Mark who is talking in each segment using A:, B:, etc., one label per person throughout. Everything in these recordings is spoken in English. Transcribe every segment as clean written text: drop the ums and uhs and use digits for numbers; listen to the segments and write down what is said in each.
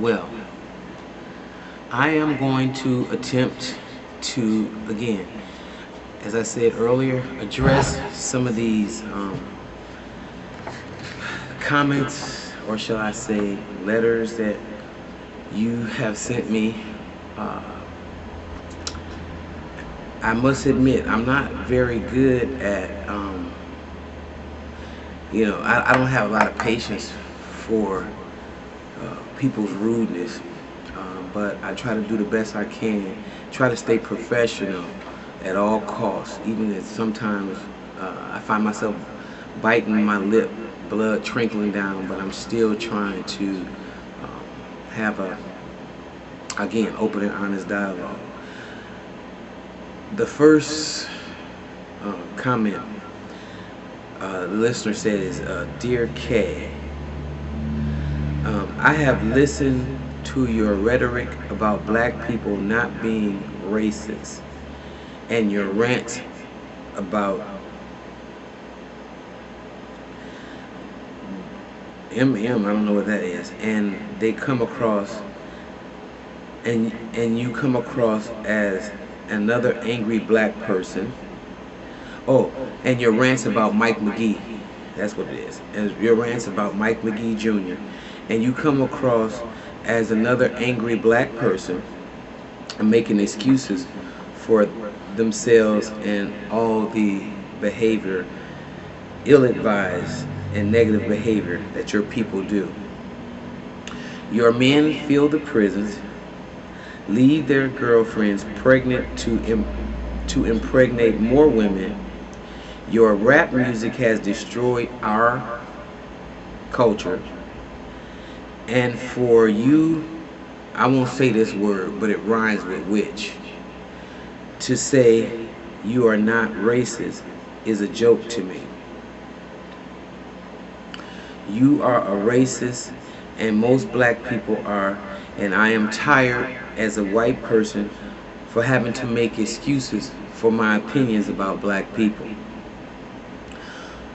A: Well, I am going to attempt to, again, as I said earlier, address some of these comments, or shall I say, letters that you have sent me. Uh, I must admit, I'm not very good at, I don't have a lot of patience for people's rudeness, but I try to do the best I can, try to stay professional at all costs, even if sometimes I find myself biting my lip, blood trickling down, but I'm still trying to have a, again, open and honest dialogue. The first comment the listener said is, Dear Kay, I have listened to your rhetoric about black people not being racist and your rant about MM, I don't know what that is, and they come across, and you come across as another angry black person. Oh, and your rants about Mike McGee, that's what it is, and your rants about Mike McGee Jr., and you come across as another angry black person and making excuses for themselves and all the behavior, ill-advised and negative behavior that your people do. Your men fill the prisons, leave their girlfriends pregnant to impregnate more women. Your rap music has destroyed our culture. And for you, I won't say this word, but it rhymes with witch, to say you are not racist is a joke to me. You are a racist, and most black people are, and I am tired as a white person for having to make excuses for my opinions about black people.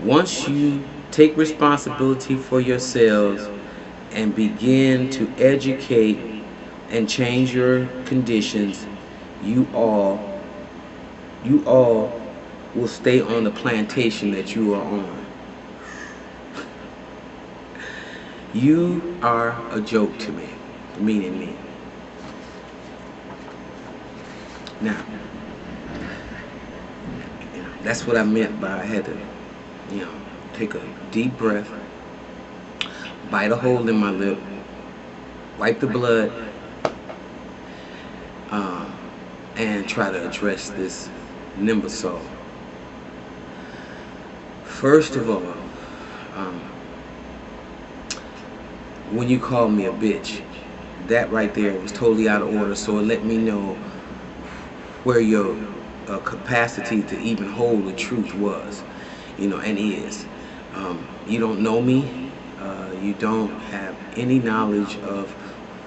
A: Once you take responsibility for yourselves and begin to educate and change your conditions, you all will stay on the plantation that you are on. You are a joke to me, meaning me. Now, that's what I meant by I had to, take a deep breath, bite a hole in my lip, wipe the blood, and try to address this nimbusol. First of all, when you called me a bitch, that right there was totally out of order, so it let me know where your capacity to even hold the truth was, and is. You don't know me, you don't have any knowledge of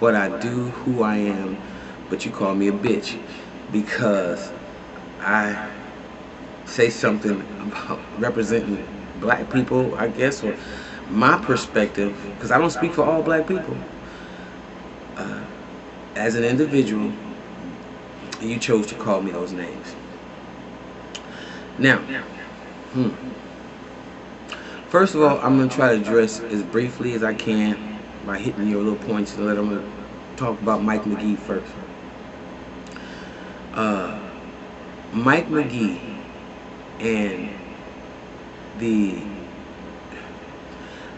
A: what I do, who I am, but you call me a bitch because I say something about representing black people, I guess, or my perspective, because I don't speak for all black people. As an individual, you chose to call me those names. Now, first of all, I'm going to try to address as briefly as I can by hitting your little points, and I'm going to talk about Mike McGee first. Mike McGee and the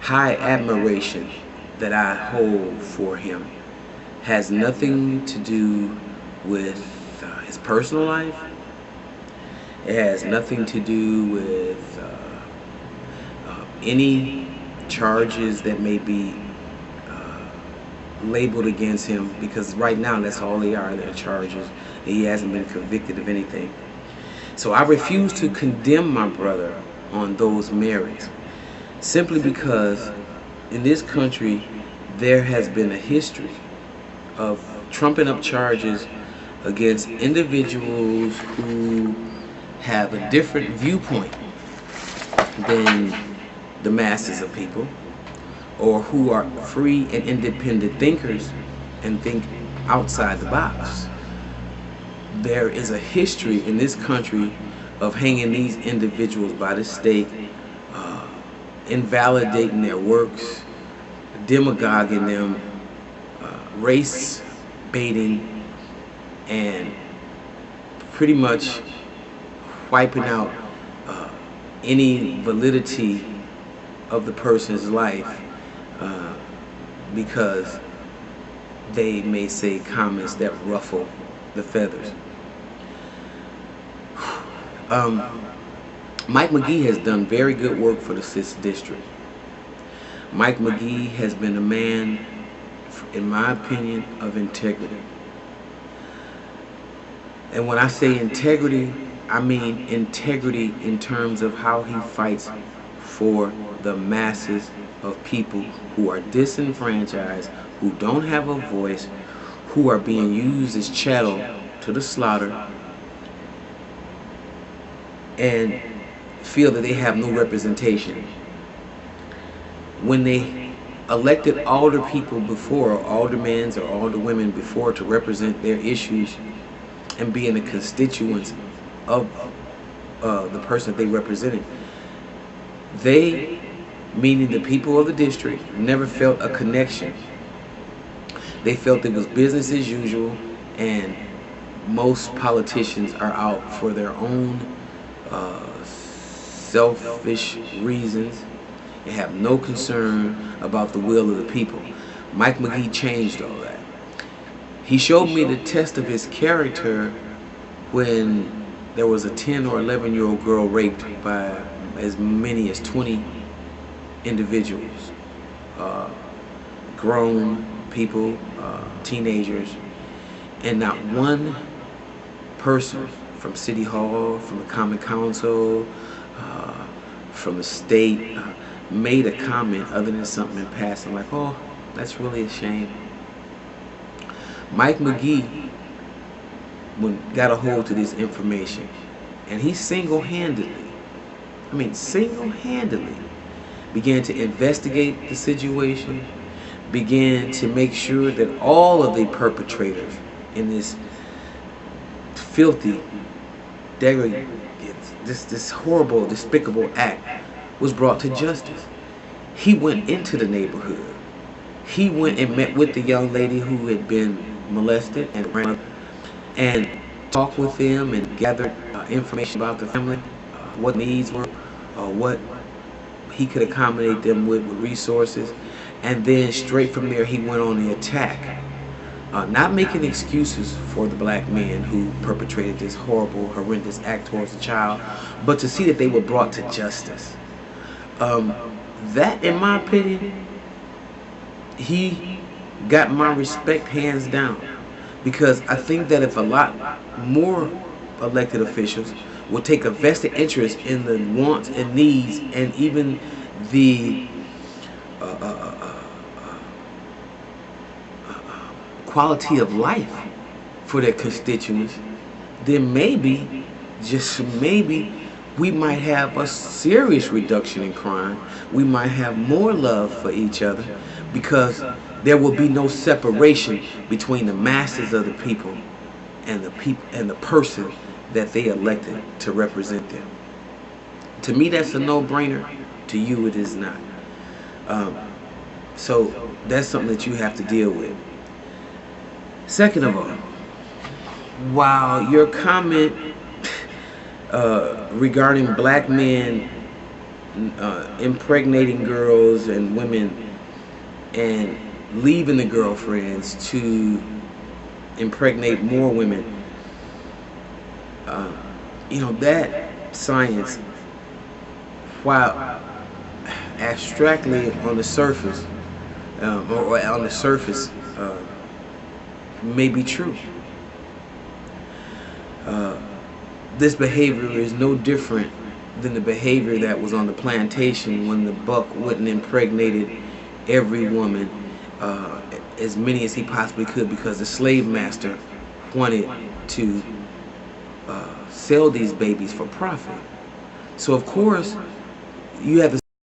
A: high admiration that I hold for him has nothing to do with his personal life. It has nothing to do with any charges that may be labeled against him, because right now that's all they are, they're charges. He hasn't been convicted of anything. So I refuse to condemn my brother on those merits, simply because in this country there has been a history of trumping up charges against individuals who have a different viewpoint than the masses of people, or who are free and independent thinkers and think outside the box. There is a history in this country of hanging these individuals by the stake, invalidating their works, demagoguing them, race baiting, and pretty much wiping out any validity of the person's life because they may say comments that ruffle the feathers. Mike McGee has done very good work for the 6th District. Mike McGee has been a man, in my opinion, of integrity. And when I say integrity, I mean integrity in terms of how he fights for the masses of people who are disenfranchised, who don't have a voice, who are being used as chattel to the slaughter, and feel that they have no representation. When they elected alder people before, or aldermen or alderwomen before, to represent their issues and being the constituents of the person that they represented, they, meaning the people of the district, never felt a connection. They felt it was business as usual, and most politicians are out for their own selfish reasons and have no concern about the will of the people. Mike McGee changed all that. He showed me the test of his character when there was a 10 or 11-year-old girl raped by as many as 20 individuals, grown people, teenagers, and not one person from City Hall, from the Common Council, from the state, made a comment other than something in passing like, oh, that's really a shame. Mike McGee got a hold to this information, and he single-handedly began to investigate the situation, began to make sure that all of the perpetrators in this filthy, this horrible, despicable act was brought to justice. He went into the neighborhood. He went and met with the young lady who had been molested and talked with them and gathered information about the family, what needs were, what he could accommodate them with resources, and then straight from there he went on the attack, not making excuses for the black men who perpetrated this horrible, horrendous act towards the child, but to see that they were brought to justice. That, in my opinion, he got my respect hands down, because I think that if a lot more elected officials will take a vested interest in the wants and needs and even the quality of life for their constituents, then maybe, just maybe, we might have a serious reduction in crime. We might have more love for each other, because there will be no separation between the masses of the people and the person that they elected to represent them. To me, that's a no-brainer. To you, it is not. So that's something that you have to deal with. Second of all, while your comment regarding black men impregnating girls and women and leaving the girlfriends to impregnate more women, that science, while abstractly on the surface, may be true. This behavior is no different than the behavior that was on the plantation when the buck went and impregnated every woman, as many as he possibly could, because the slave master wanted to sell these babies for profit. So of course you have the